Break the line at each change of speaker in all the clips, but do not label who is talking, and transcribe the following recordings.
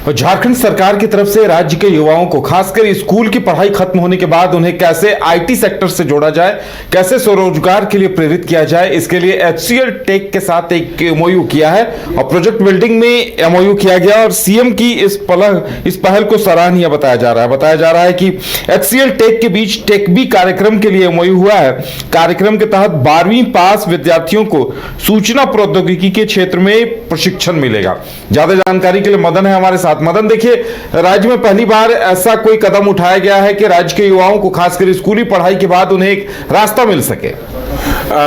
झारखंड सरकार की तरफ से राज्य के युवाओं को खासकर स्कूल की पढ़ाई खत्म होने के बाद उन्हें कैसे आईटी सेक्टर से जोड़ा जाए, कैसे स्वरोजगार के लिए प्रेरित किया जाए, इसके लिए HCL टेक के साथ एक एमओयू किया है और प्रोजेक्ट बिल्डिंग में एमओयू किया गया और सीएम की इस पहल को सराहनीय बताया जा रहा है कि HCL टेक के बीच टेकबी कार्यक्रम के लिए एमओयू हुआ है। कार्यक्रम के तहत 12वीं पास विद्यार्थियों को सूचना प्रौद्योगिकी के क्षेत्र में प्रशिक्षण मिलेगा। ज्यादा जानकारी के लिए मदन है हमारे साथ। मदन, देखिए, राज्य में पहली बार ऐसा कोई कदम उठाया गया है कि राज्य के युवाओं को खासकर स्कूली पढ़ाई के बाद उन्हें एक रास्ता मिल सके।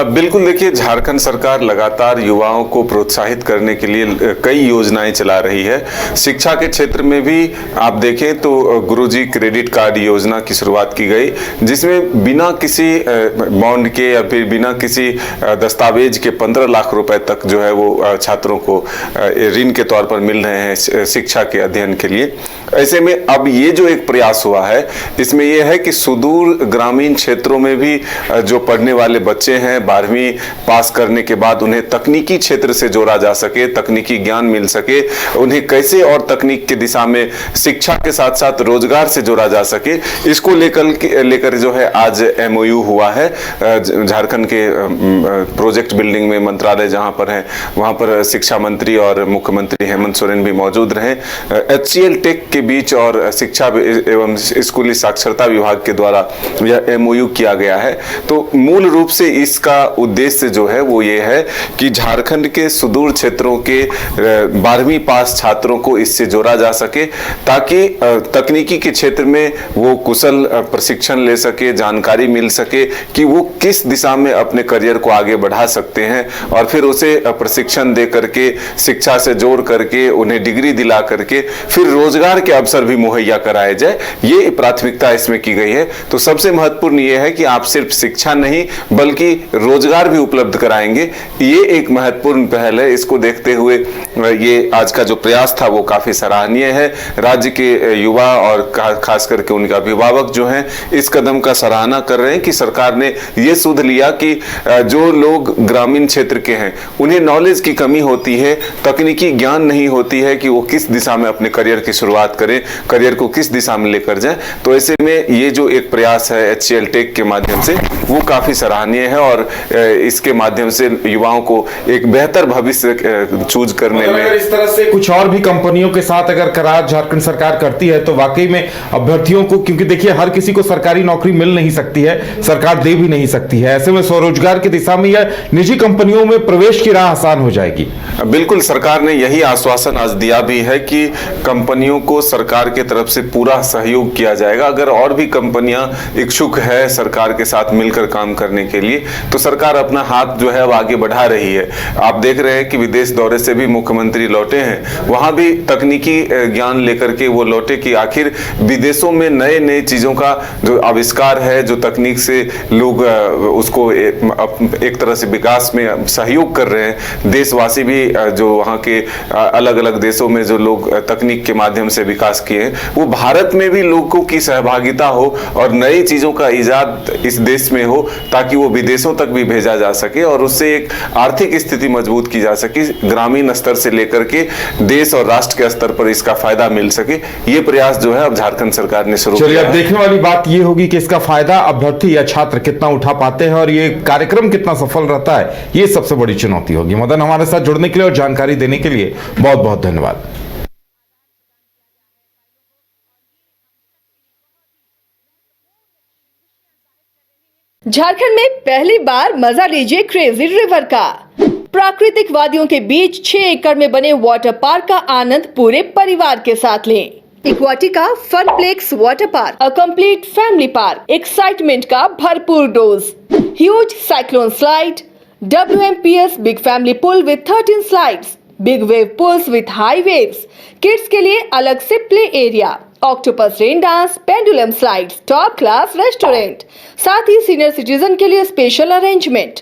बिल्कुल, देखिए, झारखंड सरकार लगातार युवाओं को प्रोत्साहित करने के लिए कई योजनाएं चला रही है। शिक्षा के क्षेत्र में भी आप देखें तो गुरुजी क्रेडिट कार्ड योजना की शुरुआत की गई, जिसमें बिना किसी बॉन्ड के या फिर बिना किसी दस्तावेज के 15 लाख रुपए तक जो है वो छात्रों को ऋण के तौर पर मिल रहे हैं शिक्षा के अध्ययन के लिए। ऐसे में अब ये जो एक प्रयास हुआ है, इसमें यह है कि सुदूर ग्रामीण क्षेत्रों में भी जो पढ़ने वाले बच्चे हैं 12वीं पास करने के बाद उन्हें तकनीकी क्षेत्र से जोड़ा जा सके, तकनीकी ज्ञान मिल सके, उन्हें कैसे और तकनीक की दिशा में शिक्षा के साथ साथ रोजगार से जोड़ा जा सके, इसको लेकर जो है आज एमओयू हुआ है। झारखंड के प्रोजेक्ट बिल्डिंग में मंत्रालय जहां पर है वहां पर शिक्षा मंत्री और मुख्यमंत्री हेमंत सोरेन भी मौजूद रहे। HCL टेक के बीच और शिक्षा एवं स्कूली साक्षरता विभाग के द्वारा यह एमओयू किया गया है। तो मूल रूप से इसका उद्देश्य जो है वो ये है कि झारखंड के सुदूर क्षेत्रों के 12वीं पास छात्रों को इससे जोड़ा जा सके, ताकि तकनीकी के क्षेत्र में वो कुशल प्रशिक्षण ले सके, जानकारी मिल सके कि वो किस दिशा में अपने करियर को आगे बढ़ा सकते हैं और फिर उसे प्रशिक्षण दे करके, शिक्षा से जोड़ करके, उन्हें डिग्री दिला करके फिर रोजगार के अवसर भी मुहैया कराए जाए। ये प्राथमिकता इसमें की गई है। तो सबसे महत्वपूर्ण ये है कि आप सिर्फ शिक्षा नहीं बल्कि रोजगार भी उपलब्ध कराएंगे। ये एक महत्वपूर्ण पहल है। इसको देखते हुए ये आज का जो प्रयास था वो काफी सराहनीय है। राज्य के युवा और खास करके उनके अभिभावक जो हैं इस कदम का सराहना कर रहे हैं कि सरकार ने ये सुध लिया कि जो लोग ग्रामीण क्षेत्र के हैं उन्हें नॉलेज की कमी होती है, तकनीकी ज्ञान नहीं होती है कि वो किस दिशा में अपने करियर की शुरुआत करें, करियर को किस दिशा में लेकर जाएं। तो ऐसे में ये जो एक प्रयास है HCL टेक के माध्यम से वो काफी सराहनीय है और इसके माध्यम से युवाओं को एक बेहतर भविष्य चूज करने में
इस तरह से कुछ और भी कंपनियों के साथ अगर करार झारखंड सरकार करती है तो वाकई में अभ्यर्थियों को, क्योंकि देखिए हर किसी को सरकारी नौकरी मिल नहीं सकती है, सरकार दे भी नहीं सकती है, ऐसे में स्वरोजगार की दिशा में या निजी कंपनियों में प्रवेश की राह आसान हो जाएगी।
बिल्कुल, सरकार ने यही आश्वासन आज दिया भी है कि कंपनियों को सरकार के तरफ से पूरा सहयोग किया जाएगा। अगर और भी कंपनियां इच्छुक है सरकार के साथ मिलकर काम करने के लिए तो सरकार अपना हाथ जो है वो आगे बढ़ा रही है। आप देख रहे हैं कि विदेश दौरे से भी मुख्यमंत्री लौटे हैं, वहां भी तकनीकी ज्ञान लेकर के वो लौटे कि आखिर विदेशों में नए नए चीजों का जो आविष्कार है, जो तकनीक से लोग उसको एक तरह से विकास में सहयोग कर रहे हैं। देशवासी भी जो वहाँ के अलग अलग देशों में जो लोग तकनीक के माध्यम से विकास किए हैं, वो भारत में भी लोगों की सहभागिता हो और नई चीजों का इजाद इस देश में हो ताकि वो विदेशों तक भी भेजा जा सके और उससे एक आर्थिक स्थिति मजबूत की जा सके, ग्रामीण स्तर से लेकर के देश और राष्ट्र के स्तर पर इसका फायदा मिल सके। ये प्रयास जो है अब झारखंड सरकार ने शुरू किया।
अब देखने वाली बात ये होगी कि इसका फायदा अभ्यर्थी या छात्र कितना उठा पाते हैं और ये कार्यक्रम कितना सफल रहता है, ये सबसे बड़ी चुनौती होगी। मदन, हमारे साथ जुड़ने के लिए और जानकारी देने के लिए बहुत बहुत धन्यवाद।
झारखंड में पहली बार मजा लीजिए क्रेजी रिवर का। प्राकृतिक वादियों के बीच 6 एकड़ में बने वाटर पार्क का आनंद पूरे परिवार के साथ लें। Aquatica Funplex water park, a complete family park, excitement का भरपूर dose, huge cyclone slide, WMPS big family pool with 13 slides, big wave pools with high waves, kids के लिए अलग से play area, octopus rain dance, pendulum slides, top class restaurant, साथ ही senior citizen के लिए स्पेशल अरेंजमेंट।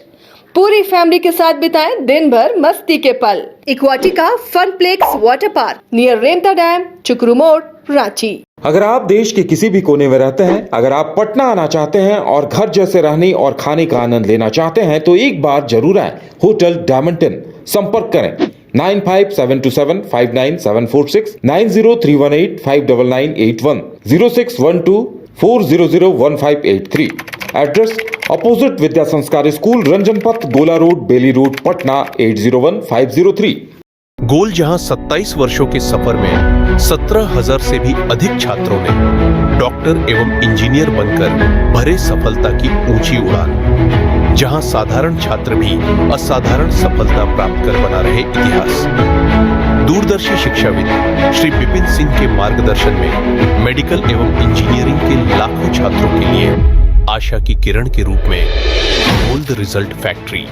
पूरी family के साथ बिताएं दिन भर मस्ती के पल। इक्वाटिका Funplex water park near Remta dam, चुकरू मोड़, रांची।
अगर आप देश के किसी भी कोने में रहते हैं, अगर आप पटना आना चाहते हैं और घर जैसे रहने और खाने का आनंद लेना चाहते हैं तो एक बार जरूर आए होटल डायमंड 10। संपर्क करें 9572759746 903185998 0612400153 एड्रेस अपोजिट विद्या संस्कार स्कूल रंजन पथ गोला रोड बेली रोड पटना 801503।
गोल जहां 27 वर्षों के सफर में 17,000 से भी अधिक छात्रों ने डॉक्टर एवं इंजीनियर बनकर भरे सफलता की ऊंची उड़ान, जहां साधारण छात्र भी असाधारण सफलता प्राप्त कर बना रहे इतिहास। दूरदर्शी शिक्षाविद श्री विपिन सिंह के मार्गदर्शन में मेडिकल एवं इंजीनियरिंग के लाखों छात्रों के लिए आशा की किरण के रूप में गोल्ड रिजल्ट फैक्ट्री